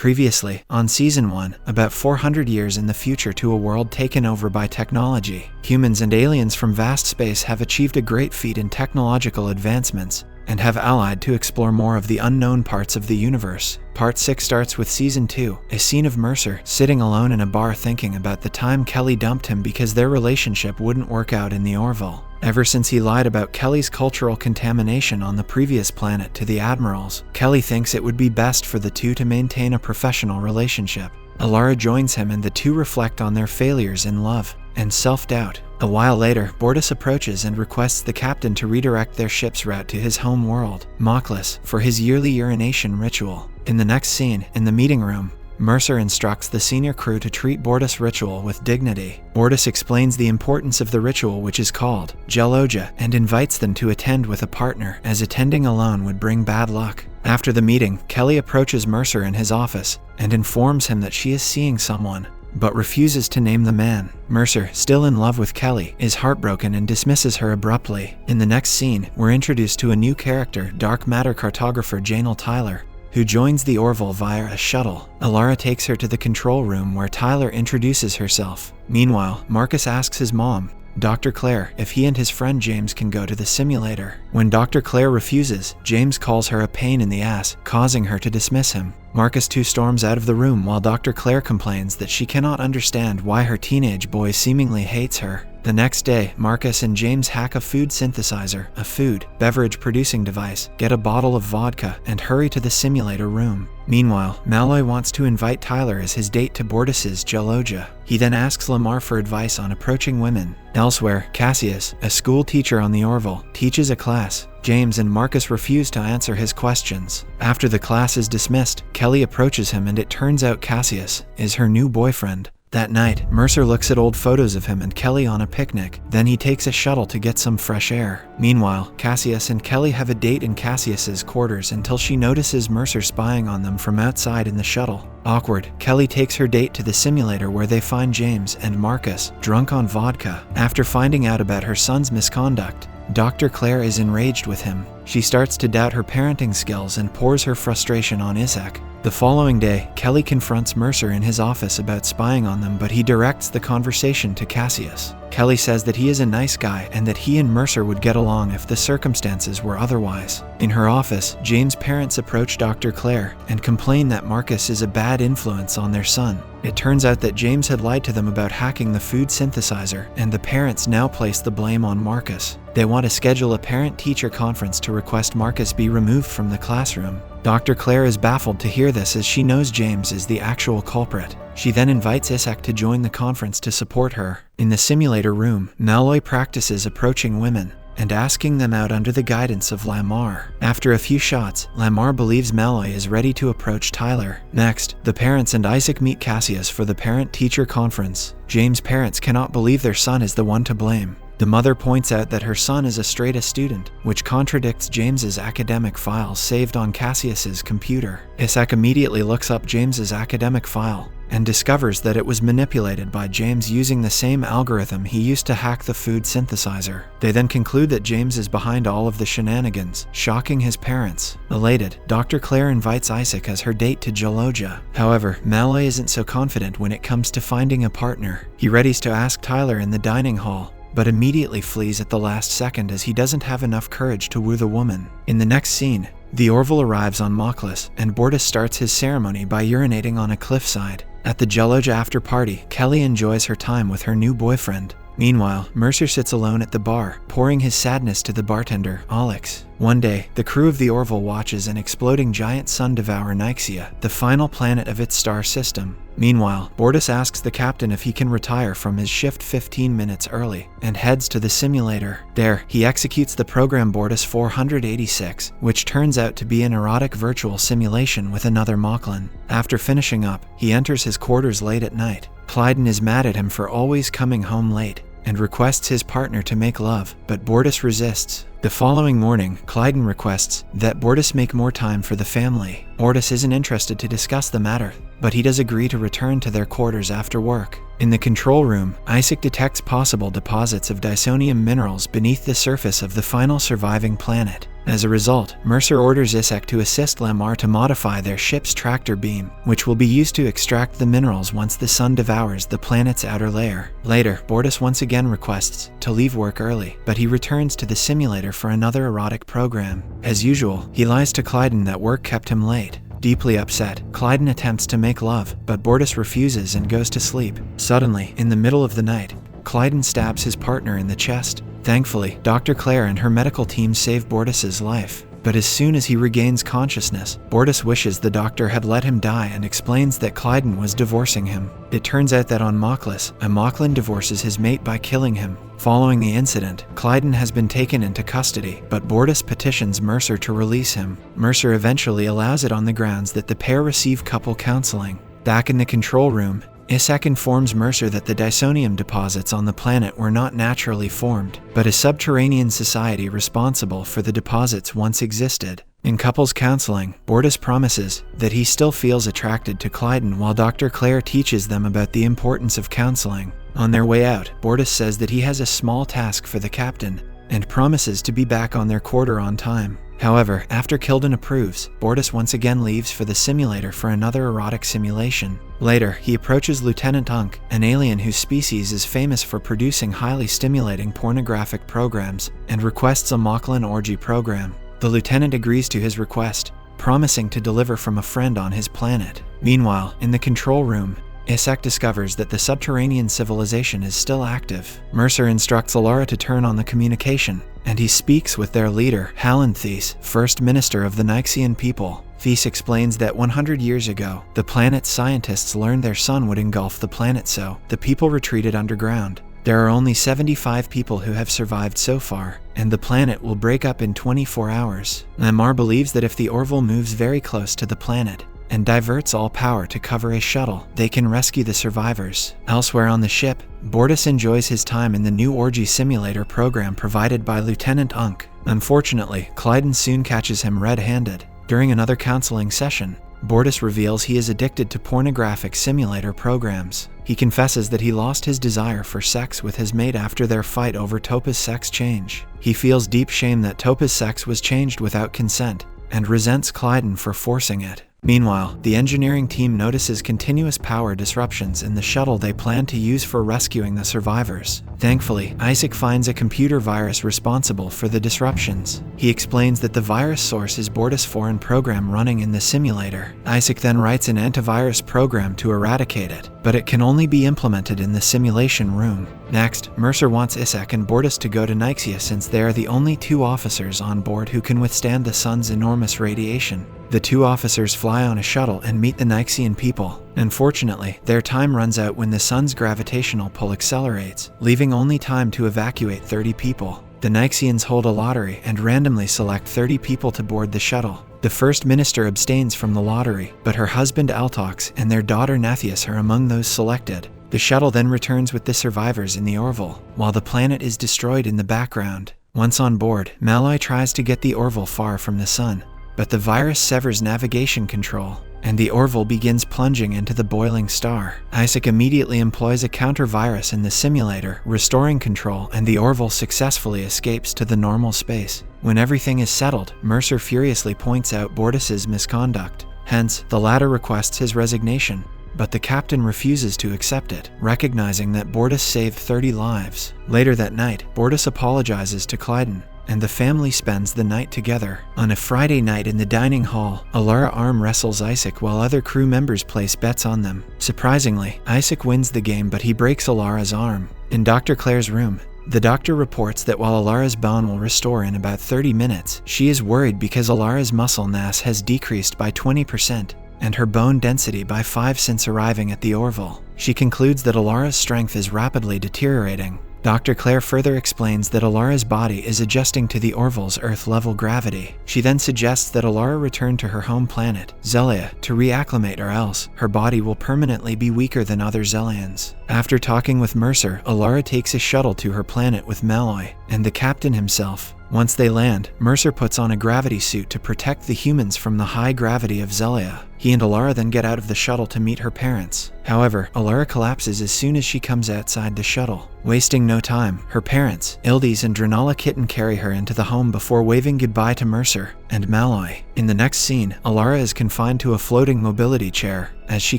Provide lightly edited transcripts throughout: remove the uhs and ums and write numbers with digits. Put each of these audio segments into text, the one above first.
Previously, on Season 1, about 400 years in the future to a world taken over by technology, humans and aliens from vast space have achieved a great feat in technological advancements and have allied to explore more of the unknown parts of the universe. Part 6 starts with Season 2, a scene of Mercer sitting alone in a bar thinking about the time Kelly dumped him because their relationship wouldn't work out in the Orville. Ever since he lied about Kelly's cultural contamination on the previous planet to the admirals, Kelly thinks it would be best for the two to maintain a professional relationship. Alara joins him and the two reflect on their failures in love and self-doubt. A while later, Bortus approaches and requests the captain to redirect their ship's route to his home world, Moklis, for his yearly urination ritual. In the next scene, in the meeting room, Mercer instructs the senior crew to treat Bortus' ritual with dignity. Bortus explains the importance of the ritual, which is called Xelaya, and invites them to attend with a partner, as attending alone would bring bad luck. After the meeting, Kelly approaches Mercer in his office and informs him that she is seeing someone, but refuses to name the man. Mercer, still in love with Kelly, is heartbroken and dismisses her abruptly. In the next scene, we're introduced to a new character, dark matter cartographer Janelle Tyler, who joins the Orville via a shuttle. Alara takes her to the control room where Tyler introduces herself. Meanwhile, Marcus asks his mom, Dr. Claire, if he and his friend James can go to the simulator. When Dr. Claire refuses, James calls her a pain in the ass, causing her to dismiss him. Marcus too storms out of the room while Dr. Claire complains that she cannot understand why her teenage boy seemingly hates her. The next day, Marcus and James hack a food synthesizer, a food, beverage producing device, get a bottle of vodka, and hurry to the simulator room. Meanwhile, Malloy wants to invite Tyler as his date to Bortus' Xelaya. He then asks Lamar for advice on approaching women. Elsewhere, Cassius, a school teacher on the Orville, teaches a class. James and Marcus refuse to answer his questions. After the class is dismissed, Kelly approaches him and it turns out Cassius is her new boyfriend. That night, Mercer looks at old photos of him and Kelly on a picnic. Then he takes a shuttle to get some fresh air. Meanwhile, Cassius and Kelly have a date in Cassius's quarters until she notices Mercer spying on them from outside in the shuttle. Awkward, Kelly takes her date to the simulator where they find James and Marcus drunk on vodka. After finding out about her son's misconduct, Dr. Claire is enraged with him. She starts to doubt her parenting skills and pours her frustration on Isaac. The following day, Kelly confronts Mercer in his office about spying on them, but he directs the conversation to Cassius. Kelly says that he is a nice guy and that he and Mercer would get along if the circumstances were otherwise. In her office, James' parents approach Dr. Claire and complain that Marcus is a bad influence on their son. It turns out that James had lied to them about hacking the food synthesizer, and the parents now place the blame on Marcus. They want to schedule a parent-teacher conference to request Marcus be removed from the classroom. Dr. Claire is baffled to hear this as she knows James is the actual culprit. She then invites Isaac to join the conference to support her. In the simulator room, Malloy practices approaching women and asking them out under the guidance of Lamar. After a few shots, Lamar believes Malloy is ready to approach Tyler. Next, the parents and Isaac meet Cassius for the parent-teacher conference. James' parents cannot believe their son is the one to blame. The mother points out that her son is a straight-A student, which contradicts James's academic files saved on Cassius's computer. Isaac immediately looks up James's academic file and discovers that it was manipulated by James using the same algorithm he used to hack the food synthesizer. They then conclude that James is behind all of the shenanigans, shocking his parents. Elated, Dr. Claire invites Isaac as her date to Xelaya. However, Malloy isn't so confident when it comes to finding a partner. He readies to ask Tyler in the dining hall, but immediately flees at the last second as he doesn't have enough courage to woo the woman. In the next scene, the Orville arrives on Moklis, and Bortus starts his ceremony by urinating on a cliffside. At the Xelaya after party, Kelly enjoys her time with her new boyfriend. Meanwhile, Mercer sits alone at the bar, pouring his sadness to the bartender, Alex. One day, the crew of the Orville watches an exploding giant sun devour Nyxia, the final planet of its star system. Meanwhile, Bortus asks the captain if he can retire from his shift 15 minutes early, and heads to the simulator. There, he executes the program Bortus 486, which turns out to be an erotic virtual simulation with another Moclan. After finishing up, he enters his quarters late at night. Clyden is mad at him for always coming home late, and requests his partner to make love, but Bortus resists. The following morning, Clyden requests that Bortus make more time for the family. Bortus isn't interested to discuss the matter. but he does agree to return to their quarters after work. In the control room, Isaac detects possible deposits of dysonium minerals beneath the surface of the final surviving planet. As a result, Mercer orders Isaac to assist Lamar to modify their ship's tractor beam, which will be used to extract the minerals once the sun devours the planet's outer layer. Later, Bortus once again requests to leave work early, but he returns to the simulator for another erotic program. As usual, he lies to Clyden that work kept him late. Deeply upset, Clyden attempts to make love, but Bortus refuses and goes to sleep. Suddenly, in the middle of the night, Clyden stabs his partner in the chest. Thankfully, Dr. Claire and her medical team save Bortus's life. But as soon as he regains consciousness, Bortus wishes the doctor had let him die and explains that Clyden was divorcing him. It turns out that on Moklis, a Moclan divorces his mate by killing him. Following the incident, Clyden has been taken into custody, but Bortus petitions Mercer to release him. Mercer eventually allows it on the grounds that the pair receive couple counseling. Back in the control room, Isaac informs Mercer that the dysonium deposits on the planet were not naturally formed, but a subterranean society responsible for the deposits once existed. In couples counseling, Bortus promises that he still feels attracted to Clyden while Dr. Claire teaches them about the importance of counseling. On their way out, Bortus says that he has a small task for the captain and promises to be back on their quarter on time. However, after Kilden approves, Bortus once again leaves for the simulator for another erotic simulation. Later, he approaches Lieutenant Unk, an alien whose species is famous for producing highly stimulating pornographic programs, and requests a Moclan orgy program. The lieutenant agrees to his request, promising to deliver from a friend on his planet. Meanwhile, in the control room, Isaac discovers that the subterranean civilization is still active. Mercer instructs Alara to turn on the communication, and he speaks with their leader, Hallan Thies, First Minister of the Nyxian people. Thies explains that 100 years ago, the planet's scientists learned their sun would engulf the planet, so the people retreated underground. There are only 75 people who have survived so far, and the planet will break up in 24 hours. Lamar believes that if the Orville moves very close to the planet and diverts all power to cover a shuttle, they can rescue the survivors. Elsewhere on the ship, Bortus enjoys his time in the new orgy simulator program provided by Lieutenant Unk. Unfortunately, Clyden soon catches him red-handed. During another counseling session, Bortus reveals he is addicted to pornographic simulator programs. He confesses that he lost his desire for sex with his mate after their fight over Topa's sex change. He feels deep shame that Topa's sex was changed without consent, and resents Clyden for forcing it. Meanwhile, the engineering team notices continuous power disruptions in the shuttle they plan to use for rescuing the survivors. Thankfully, Isaac finds a computer virus responsible for the disruptions. He explains that the virus source is Bortus' foreign program running in the simulator. Isaac then writes an antivirus program to eradicate it, but it can only be implemented in the simulation room. Next, Mercer wants Isaac and Bortus to go to Nyxia since they are the only two officers on board who can withstand the sun's enormous radiation. The two officers fly on a shuttle and meet the Nyxian people. Unfortunately, their time runs out when the sun's gravitational pull accelerates, leaving only time to evacuate 30 people. The Nyxians hold a lottery and randomly select 30 people to board the shuttle. The First Minister abstains from the lottery, but her husband Altox and their daughter Nathias are among those selected. The shuttle then returns with the survivors in the Orville, while the planet is destroyed in the background. Once on board, Malloy tries to get the Orville far from the sun, but the virus severs navigation control, and the Orville begins plunging into the boiling star. Isaac immediately employs a counter-virus in the simulator, restoring control, and the Orville successfully escapes to the normal space. When everything is settled, Mercer furiously points out Bortus's misconduct. Hence, the latter requests his resignation, but the captain refuses to accept it, recognizing that Bortus saved 30 lives. Later that night, Bortus apologizes to Clyden, and the family spends the night together. On a Friday night in the dining hall, Alara arm wrestles Isaac while other crew members place bets on them. Surprisingly, Isaac wins the game, but he breaks Alara's arm. In Dr. Claire's room, the doctor reports that while Alara's bone will restore in about 30 minutes, she is worried because Alara's muscle mass has decreased by 20%, and her bone density by 5 since arriving at the Orville. She concludes that Alara's strength is rapidly deteriorating. Dr. Claire further explains that Alara's body is adjusting to the Orville's Earth-level gravity. She then suggests that Alara return to her home planet, Xelaya, to reacclimate, or else her body will permanently be weaker than other Xelayans. After talking with Mercer, Alara takes a shuttle to her planet with Malloy and the captain himself. Once they land, Mercer puts on a gravity suit to protect the humans from the high gravity of Xelaya. He and Alara then get out of the shuttle to meet her parents. However, Alara collapses as soon as she comes outside the shuttle. Wasting no time, her parents, Ildes and Dranala Kitten, carry her into the home before waving goodbye to Mercer and Malloy. In the next scene, Alara is confined to a floating mobility chair, as she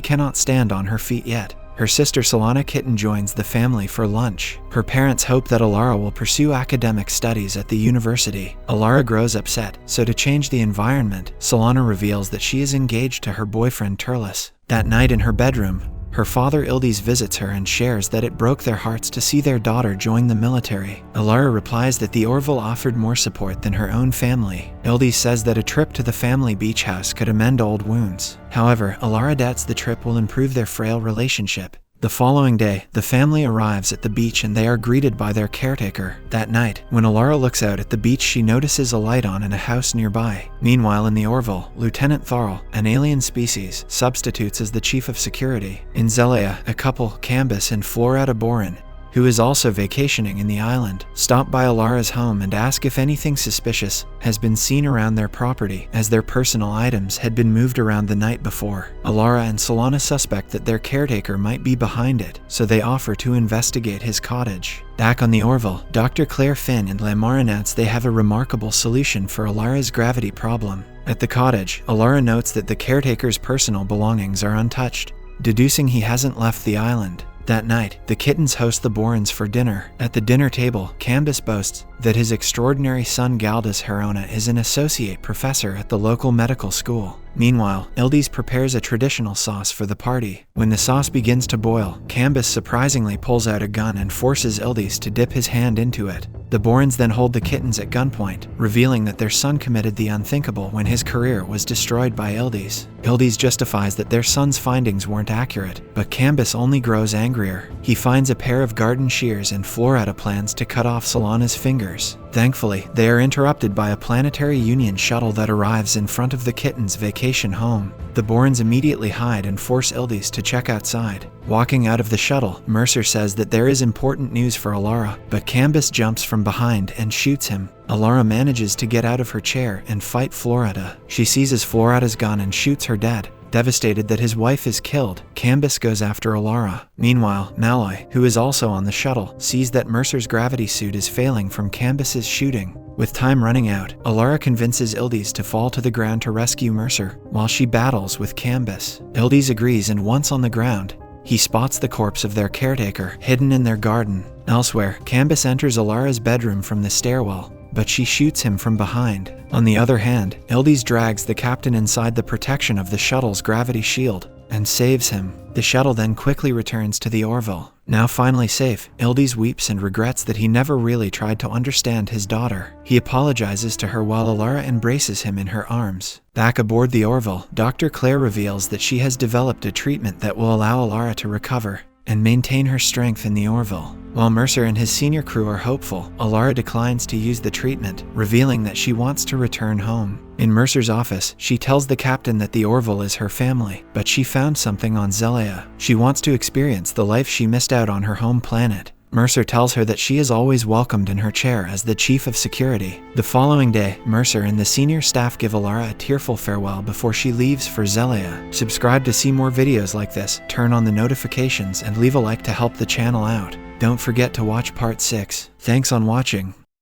cannot stand on her feet yet. Her sister Solana Kitten joins the family for lunch. Her parents hope that Alara will pursue academic studies at the university. Alara grows upset, so to change the environment, Solana reveals that she is engaged to her boyfriend Turles. That night in her bedroom, her father Ildes visits her and shares that it broke their hearts to see their daughter join the military. Alara replies that the Orville offered more support than her own family. Ildes says that a trip to the family beach house could amend old wounds. However, Alara doubts the trip will improve their frail relationship. The following day, the family arrives at the beach and they are greeted by their caretaker. That night, when Alara looks out at the beach, she notices a light on in a house nearby. Meanwhile, in the Orville, Lieutenant Tharl, an alien species, substitutes as the chief of security. In Xelaya, a couple, Cambus and Floretta Boren, who is also vacationing in the island, stop by Alara's home and ask if anything suspicious has been seen around their property, as their personal items had been moved around the night before. Alara and Solana suspect that their caretaker might be behind it, so they offer to investigate his cottage. Back on the Orville, Dr. Claire Finn and Lamar announce they have a remarkable solution for Alara's gravity problem. At the cottage, Alara notes that the caretaker's personal belongings are untouched, deducing he hasn't left the island. That night, the kittens host the Borans for dinner. At the dinner table, Cambus boasts that his extraordinary son Galdus Herona is an associate professor at the local medical school. Meanwhile, Ildes prepares a traditional sauce for the party. When the sauce begins to boil, Cambus surprisingly pulls out a gun and forces Ildes to dip his hand into it. The Borans then hold the kittens at gunpoint, revealing that their son committed the unthinkable when his career was destroyed by Ildes. Ildes justifies that their son's findings weren't accurate, but Cambus only grows angrier. He finds a pair of garden shears and Floretta plans to cut off Solana's fingers. Thankfully, they are interrupted by a planetary Union shuttle that arrives in front of the kittens' vacation home. The Borans immediately hide and force Ildes to check outside. Walking out of the shuttle, Mercer says that there is important news for Alara, but Cambus jumps from behind and shoots him. Alara manages to get out of her chair and fight Floretta. She seizes Floretta's gun and shoots her dead. Devastated that his wife is killed, Cambus goes after Alara. Meanwhile, Malloy, who is also on the shuttle, sees that Mercer's gravity suit is failing from Cambus's shooting. With time running out, Alara convinces Ildes to fall to the ground to rescue Mercer, while she battles with Cambus. Ildes agrees, and once on the ground, he spots the corpse of their caretaker, hidden in their garden. Elsewhere, Cambus enters Alara's bedroom from the stairwell, but she shoots him from behind. On the other hand, Ildes drags the captain inside the protection of the shuttle's gravity shield and saves him. The shuttle then quickly returns to the Orville. Now finally safe, Ildes weeps and regrets that he never really tried to understand his daughter. He apologizes to her while Alara embraces him in her arms. Back aboard the Orville, Dr. Claire reveals that she has developed a treatment that will allow Alara to recover and maintain her strength in the Orville. While Mercer and his senior crew are hopeful, Alara declines to use the treatment, revealing that she wants to return home. In Mercer's office, she tells the captain that the Orville is her family, but she found something on Xelaya. She wants to experience the life she missed out on her home planet. Mercer tells her that she is always welcomed in her chair as the chief of security. The following day, Mercer and the senior staff give Alara a tearful farewell before she leaves for Xelaya. Subscribe to see more videos like this, turn on the notifications, and leave a like to help the channel out. Don't forget to watch part 6. Thanks on watching.